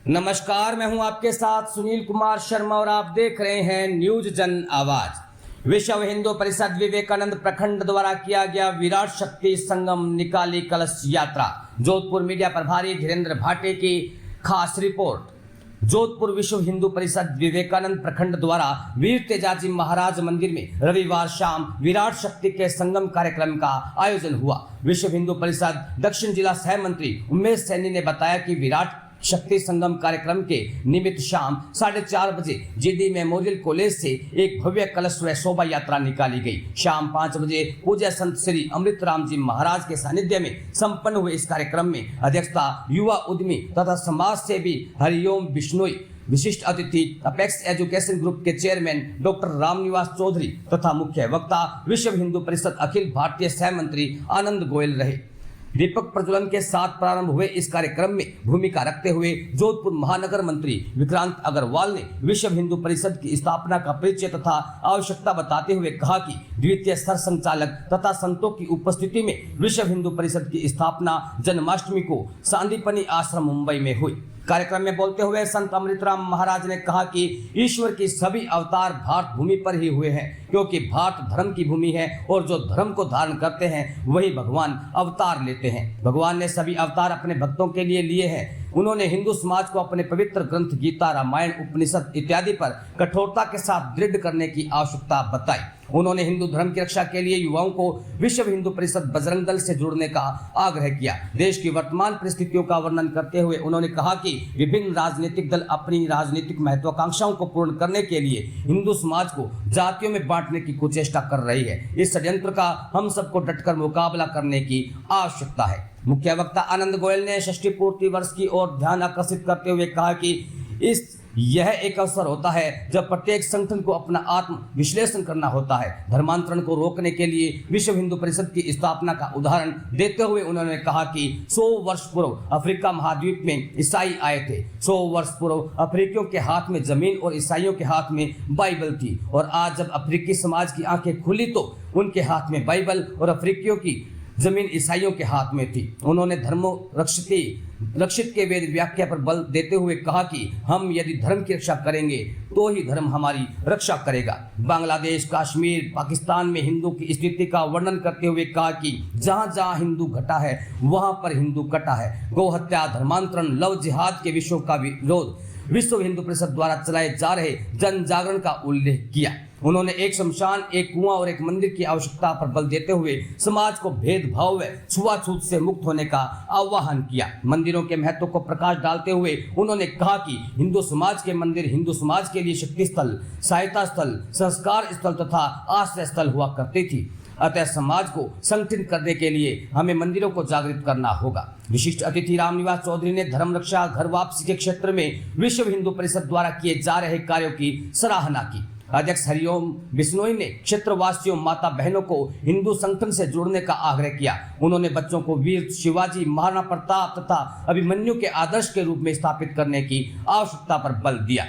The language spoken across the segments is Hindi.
नमस्कार, मैं हूं आपके साथ सुनील कुमार शर्मा और आप देख रहे हैं न्यूज जन आवाज। विश्व हिंदू परिषद विवेकानंद प्रखंड द्वारा किया गया विराट शक्ति संगम निकाली कलश यात्रा। जोधपुर मीडिया प्रभारी धीरेन्द्र भाटे की खास रिपोर्ट। जोधपुर विश्व हिंदू परिषद विवेकानंद प्रखंड द्वारा वीर तेजाजी महाराज मंदिर में रविवार शाम विराट शक्ति के संगम कार्यक्रम का आयोजन हुआ। विश्व हिंदू परिषद दक्षिण जिला सह मंत्री उमेश सैनी ने बताया कि विराट शक्ति संगम कार्यक्रम के निमित्त शाम 4:30 बजे जीडी मेमोरियल कॉलेज से एक भव्य कलश व शोभा यात्रा निकाली गई। शाम 5 बजे पूज्य संत श्री अमृत राम जी महाराज के सानिध्य में संपन्न हुए इस कार्यक्रम में अध्यक्षता युवा उद्यमी तथा समाज सेवी हरिओम बिश्नोई, विशिष्ट अतिथि अपेक्स एजुकेशन ग्रुप के चेयरमैन डॉक्टर रामनिवास चौधरी तथा मुख्य वक्ता विश्व हिंदू परिषद अखिल भारतीय सह मंत्री आनंद गोयल रहे। दीपक प्रज्वलन के साथ प्रारंभ हुए इस कार्यक्रम में भूमिका रखते हुए जोधपुर महानगर मंत्री विक्रांत अग्रवाल ने विश्व हिंदू परिषद की स्थापना का परिचय तथा आवश्यकता बताते हुए कहा कि द्वितीय सर संचालक तथा संतों की उपस्थिति में विश्व हिंदू परिषद की स्थापना जन्माष्टमी को सांदीपनि आश्रम मुंबई में हुई। कार्यक्रम में बोलते हुए संत अमृतराम महाराज ने कहा कि ईश्वर की सभी अवतार भारत भूमि पर ही हुए हैं, क्योंकि भारत धर्म की भूमि है और जो धर्म को धारण करते हैं वही भगवान अवतार लेते हैं। भगवान ने सभी अवतार अपने भक्तों के लिए हैं। उन्होंने हिंदू समाज को अपने पवित्र ग्रंथ गीता, रामायण, उपनिषद इत्यादि पर कठोरता के साथ दृढ़ करने की आवश्यकता बताई। उन्होंने हिंदू धर्म की रक्षा के लिए युवाओं को विश्व हिंदू परिषद बजरंग दल से जुड़ने का आग्रह किया। देश की वर्तमान परिस्थितियों का वर्णन करते हुए उन्होंने कहा कि विभिन्न राजनीतिक दल अपनी राजनीतिक महत्वाकांक्षाओं को पूर्ण करने के लिए हिंदू समाज को जातियों में बांटने की कुचेष्टा कर रही है। इस षड्यंत्र का हम सबको डटकर मुकाबला करने की आवश्यकता है। मुख्य वक्ता आनंद गोयल ने षष्ठी पूर्ति वर्ष की ओर ध्यान आकर्षित करते हुए कहा कि यह एक अवसर होता है जब प्रत्येक संगठन को अपना आत्म विश्लेषण करना होता है। धर्मांतरण को रोकने के लिए विश्व हिंदू परिषद की स्थापना का उदाहरण देते हुए उन्होंने कहा कि 100 वर्ष पूर्व अफ्रीका महाद्वीप में ईसाई आए थे। 100 वर्ष पूर्व अफ्रीकियों के हाथ में जमीन और ईसाइयों के हाथ में बाइबल थी, और आज जब अफ्रीकी समाज की आंखें खुली तो उनके हाथ में बाइबल और अफ्रीकियों की जमीन ईसाइयों के हाथ में थी। उन्होंने धर्मो रक्षित के वेद व्याख्या पर बल देते हुए कहा कि हम यदि धर्म की रक्षा करेंगे तो ही धर्म हमारी रक्षा करेगा। बांग्लादेश, कश्मीर, पाकिस्तान में हिंदू की स्थिति का वर्णन करते हुए कहा कि जहां जहां हिंदू घटा है वहां पर हिंदू कटा है। गौ हत्या, धर्मांतरण, लव जिहाद के विषयों का विरोध विश्व हिंदू परिषद द्वारा चलाए जा रहे जन जागरण का उल्लेख किया। उन्होंने एक शमशान, एक कुआं और एक मंदिर की आवश्यकता पर बल देते हुए समाज को भेदभाव व छुआछूत से मुक्त होने का आह्वान किया। मंदिरों के महत्व को प्रकाश डालते हुए उन्होंने कहा कि हिंदू समाज के मंदिर हिंदू समाज के लिए शक्ति स्थल, सहायता स्थल, संस्कार स्थल तथा आश्रय स्थल हुआ करती थी। अतः समाज को संगठित करने के लिए हमें मंदिरों को जागृत करना होगा। विशिष्ट अतिथि रामनिवास चौधरी ने धर्म रक्षा, घर वापसी के क्षेत्र में विश्व हिंदू परिषद द्वारा किए जा रहे कार्यों की सराहना की। अध्यक्ष हरिओम बिश्नोई ने क्षेत्रवासियों, माता बहनों को हिंदू संगठन से जोड़ने का आग्रह किया। उन्होंने बच्चों को वीर शिवाजी, महाराणा प्रताप तथा अभिमन्यु के आदर्श के रूप में स्थापित करने की आवश्यकता पर बल दिया।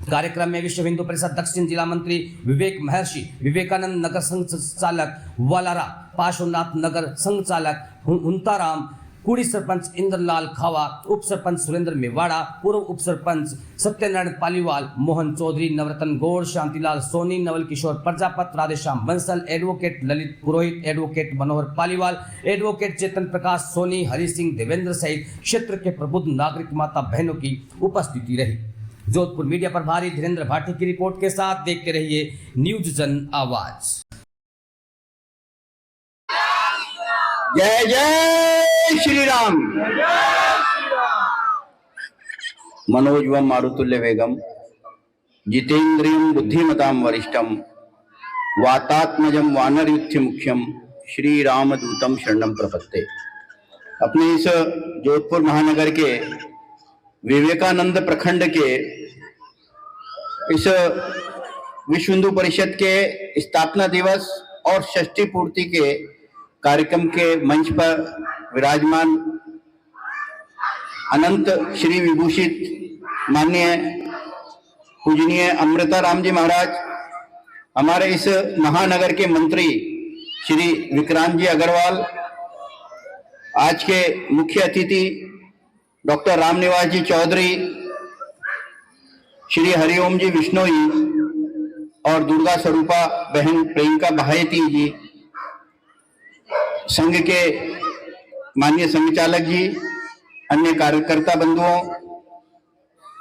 कार्यक्रम में विश्व हिंदू परिषद दक्षिण जिला मंत्री विवेक महर्षि, विवेकानंद नगर संघ चालक वालारा, पार्श्वनाथ नगर संघ चालक हुंताराम, कुड़ी सरपंच इंद्रलाल खावा, उप सरपंच सुरेंद्र मेवाड़ा, पूर्व उप सरपंच सत्यनारायण पालीवाल, मोहन चौधरी, नवरत्न गौड़, शांतिलाल सोनी, नवल किशोर प्रजापत, राधेश्याम बंसल, एडवोकेट ललित पुरोहित, एडवोकेट मनोहर पालीवाल, एडवोकेट चेतन प्रकाश सोनी, हरि सिंह, देवेंद्र सहित क्षेत्र के प्रबुद्ध नागरिक माता बहनों की उपस्थिति रही। जोधपुर मीडिया प्रभारी धीरेन्द्र भाटी की रिपोर्ट के साथ देखते रहिए न्यूज जन आवाज। जय जय श्री राम। मनोजवम मारुतुल्य वेगम जितेन्द्रियम बुद्धिमताम वरिष्ठम वातात्मजम वानरयुथ्य मुख्यम श्री रामदूतम शरणम प्रपत्ते। अपने इस जोधपुर महानगर के विवेकानंद प्रखंड के इस विश्व हिंदू परिषद के स्थापना दिवस और षष्ठी पूर्ति के कार्यक्रम के मंच पर विराजमान अनंत श्री विभूषित माननीय पूजनीय अमृता राम जी महाराज, हमारे इस महानगर के मंत्री श्री विक्रांत जी अग्रवाल, आज के मुख्य अतिथि डॉक्टर रामनिवास जी चौधरी, श्री हरिओम जी विश्नोई और दुर्गा स्वरूपा बहन प्रियंका बहायती जी, संघ के माननीय संघचालक जी, अन्य कार्यकर्ता बंधुओं,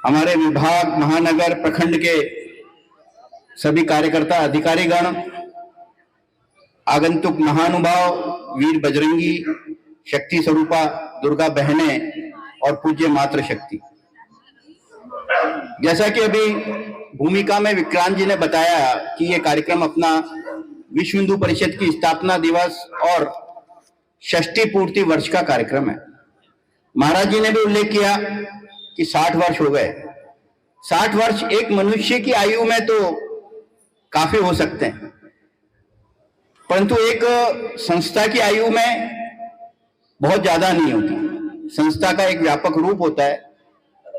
हमारे विभाग, महानगर, प्रखंड के सभी कार्यकर्ता, अधिकारीगण, आगंतुक महानुभाव, वीर बजरंगी, शक्ति स्वरूपा दुर्गा बहनें और पूज्य मातृशक्ति। जैसा कि अभी भूमिका में विक्रांत जी ने बताया कि ये कार्यक्रम अपना विश्व हिंदू परिषद की स्थापना दिवस और षष्ठी पूर्ति वर्ष का कार्यक्रम है। महाराज जी ने भी उल्लेख किया कि 60 वर्ष हो गए। 60 वर्ष एक मनुष्य की आयु में तो काफी हो सकते हैं, परंतु एक संस्था की आयु में बहुत ज्यादा नहीं होती। संस्था का एक व्यापक रूप होता है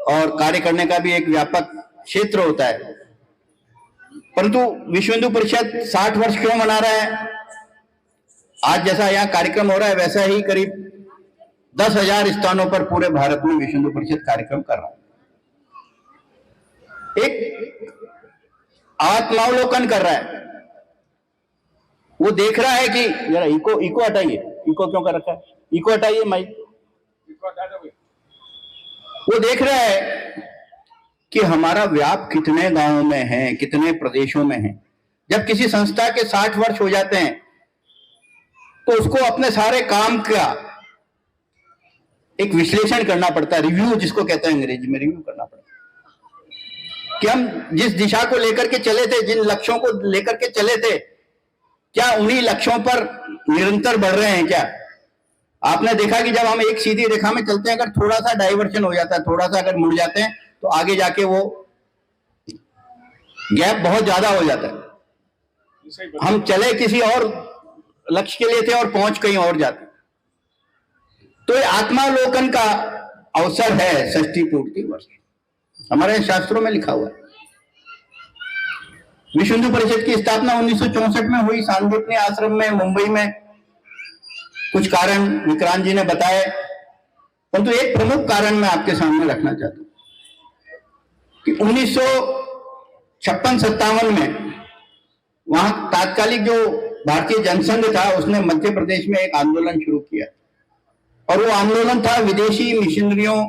और कार्य करने का भी एक व्यापक क्षेत्र होता है। परंतु विश्व हिंदू परिषद 60 वर्ष क्यों मना रहा है? आज जैसा यहाँ कार्यक्रम हो रहा है वैसा ही करीब 10,000 स्थानों पर पूरे भारत में विश्व हिंदू परिषद कार्यक्रम कर रहा है। एक आत्मावलोकन कर रहा है। वो देख रहा है कि जरा इको हटाइए, इको क्यों कर रखा है, इको हटाइए माइक। वो देख रहा है कि हमारा व्याप कितने गांवों में है, कितने प्रदेशों में है। जब किसी संस्था के 60 वर्ष हो जाते हैं तो उसको अपने सारे काम का एक विश्लेषण करना पड़ता है, रिव्यू जिसको कहते हैं अंग्रेजी में, रिव्यू करना पड़ता है कि हम जिस दिशा को लेकर के चले थे, जिन लक्ष्यों को लेकर के चले थे, क्या उन्हीं लक्ष्यों पर निरंतर बढ़ रहे हैं क्या। आपने देखा कि जब हम एक सीधी रेखा में चलते हैं, अगर थोड़ा सा डाइवर्शन हो जाता है, थोड़ा सा अगर मुड़ जाते हैं तो आगे जाके वो गैप बहुत ज्यादा हो जाता है। हम चले किसी और लक्ष्य के लिए थे और पहुंच कहीं और जाते। तो ये आत्मावलोकन का अवसर है षष्ठी पूर्ति वर्ष, हमारे शास्त्रों में लिखा हुआ है। विश्व हिंदू परिषद की स्थापना 1964 में हुई सांदीपनी आश्रम में, मुंबई में। कुछ कारण विक्रांत जी ने बताए, परंतु एक प्रमुख कारण मैं आपके सामने रखना चाहता हूं कि 1956-57 में वहां तात्कालिक जो भारतीय जनसंघ था उसने मध्य प्रदेश में एक आंदोलन शुरू किया और वो आंदोलन था विदेशी मिशनरियों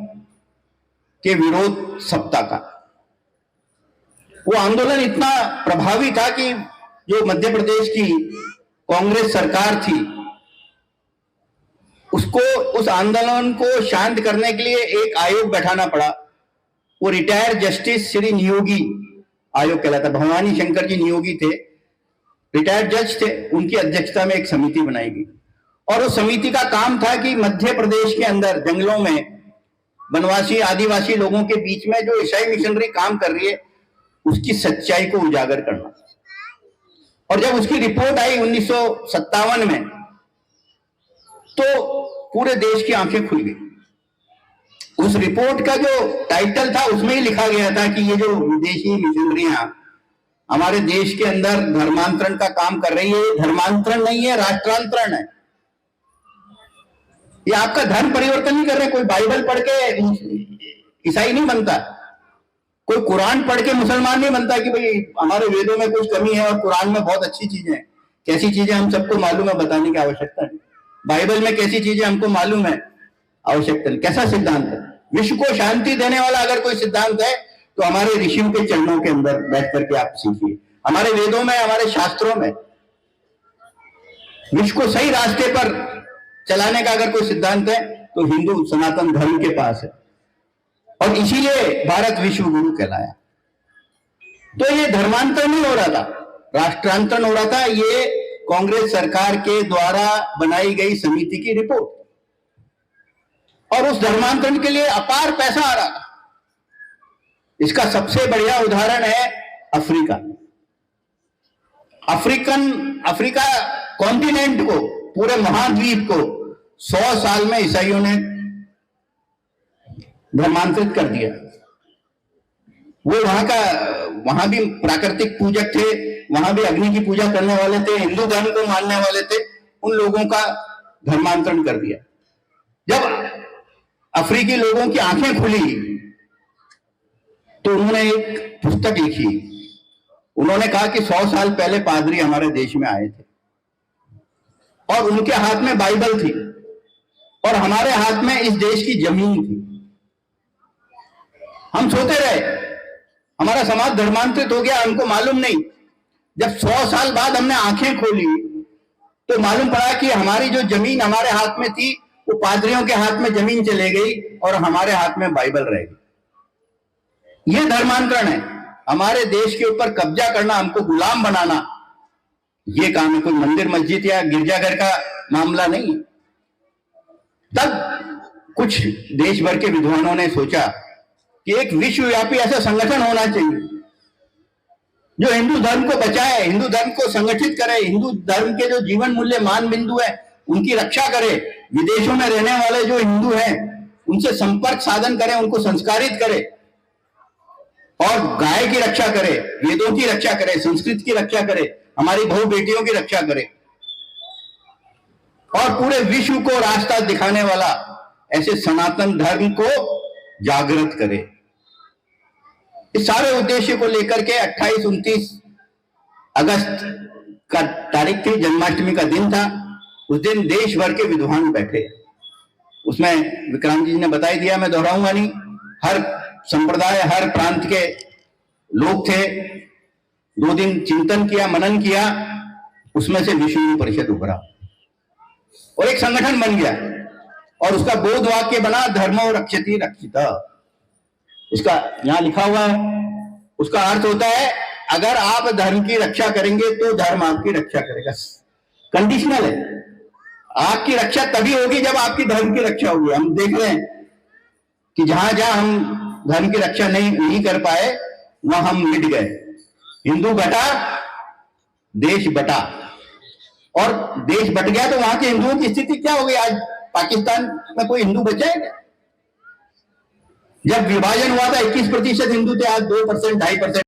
के विरोध सप्ताह का। वो आंदोलन इतना प्रभावी था कि जो मध्य प्रदेश की कांग्रेस सरकार थी उसको उस आंदोलन को शांत करने के लिए एक आयोग बैठाना पड़ा। वो रिटायर्ड जस्टिस श्री नियोगी आयोग कहलाता, भवानी शंकर जी नियोगी थे, रिटायर्ड जज थे, उनकी अध्यक्षता में एक समिति बनाई गई और उस समिति का काम था कि मध्य प्रदेश के अंदर जंगलों में वनवासी आदिवासी लोगों के बीच में जो ईसाई मिशनरी काम कर रही है उसकी सच्चाई को उजागर करना। और जब उसकी रिपोर्ट आई 1957 में तो पूरे देश की आंखें खुल गई। उस रिपोर्ट का जो टाइटल था उसमें ही लिखा गया था कि ये जो विदेशी मिशनरियां हमारे देश के अंदर धर्मांतरण का काम कर रही है, ये धर्मांतरण नहीं है, राष्ट्रांतरण है। ये आपका धर्म परिवर्तन नहीं कर रहे। कोई बाइबल पढ़ के ईसाई नहीं बनता, कोई कुरान पढ़ के मुसलमान नहीं बनता कि भाई हमारे वेदों में कुछ कमी है और कुरान में बहुत अच्छी चीजें हैं। कैसी चीजें हम सबको मालूम है, बताने की आवश्यकता नहीं। बाइबल में कैसी चीजें हमको मालूम है, आवश्यकता नहीं। कैसा सिद्धांत है? विश्व को शांति देने वाला अगर कोई सिद्धांत है तो हमारे ऋषियों के चरणों के अंदर बैठ करके आप सीखिए। हमारे वेदों में, हमारे शास्त्रों में विश्व को सही रास्ते पर चलाने का अगर कोई सिद्धांत है तो हिंदू सनातन धर्म के पास है और इसीलिए भारत विश्व गुरु कहलाया। तो ये धर्मांतरण नहीं हो रहा था, राष्ट्रांतरण हो रहा था। ये कांग्रेस सरकार के द्वारा बनाई गई समिति की रिपोर्ट, और उस धर्मांतरण के लिए अपार पैसा आ रहा था। इसका सबसे बढ़िया उदाहरण है अफ्रीका। अफ्रीका कॉन्टिनेंट को, पूरे महाद्वीप को 100 साल में ईसाइयों ने धर्मांतरित कर दिया। वो वहां भी प्राकृतिक पूजक थे, वहां भी अग्नि की पूजा करने वाले थे, हिंदू धर्म को मानने वाले थे, उन लोगों का धर्मांतरण कर दिया। जब अफ्रीकी लोगों की आंखें खुली तो उन्होंने एक पुस्तक लिखी। उन्होंने कहा कि 100 साल पहले पादरी हमारे देश में आए थे और उनके हाथ में बाइबल थी और हमारे हाथ में इस देश की जमीन थी। हम सोते रहे, हमारा समाज धर्मांतरित हो गया, हमको मालूम नहीं। जब 100 साल बाद हमने आंखें खोली तो मालूम पड़ा कि हमारी जो जमीन हमारे हाथ में थी वो पादरियों के हाथ में जमीन चले गई और हमारे हाथ में बाइबल रह गई। ये धर्मांतरण है। हमारे देश के ऊपर कब्जा करना, हमको गुलाम बनाना, ये काम है। कोई मंदिर मस्जिद या गिरजाघर का मामला नहीं है। तब कुछ देश भर के विद्वानों ने सोचा कि एक विश्वव्यापी ऐसा संगठन होना चाहिए जो हिंदू धर्म को बचाए, हिंदू धर्म को संगठित करे, हिंदू धर्म के जो जीवन मूल्य मान बिंदु है उनकी रक्षा करे, विदेशों में रहने वाले जो हिंदू हैं उनसे संपर्क साधन करे, उनको संस्कारित करे और गाय की रक्षा करे, वेदों की रक्षा करे, संस्कृत की रक्षा करे, हमारी बहु बेटियों की रक्षा करे और पूरे विश्व को रास्ता दिखाने वाला ऐसे सनातन धर्म को जागृत करे। इस सारे उद्देश्य को लेकर के 28-29 अगस्त का तारीख थी, जन्माष्टमी का दिन था। उस दिन देश भर के विद्वान बैठे। उसमें विक्रांत जी ने बताई दिया, मैं दोहराऊंगा नहीं। हर संप्रदाय, हर प्रांत के लोग थे। 2 दिन चिंतन किया, मनन किया। उसमें से विश्व हिंदू परिषद उभरा और एक संगठन बन गया और उसका बोध वाक्य बना, धर्मो रक्षति रक्षिता। इसका यहां लिखा हुआ है। उसका अर्थ होता है अगर आप धर्म की रक्षा करेंगे तो धर्म आपकी रक्षा करेगा। कंडीशनल है। आपकी रक्षा तभी होगी जब आपकी धर्म की रक्षा होगी। हम देख रहे हैं कि जहां जहां हम धर्म की रक्षा नहीं कर पाए वहां हम मिट गए। हिंदू बटा, देश बटा, और देश बट गया तो वहां के हिंदुओं की स्थिति क्या हो गई? आज पाकिस्तान में कोई हिंदू बचा है क्या? जब विभाजन हुआ था 21% हिंदू थे, आज 2%, 2.5%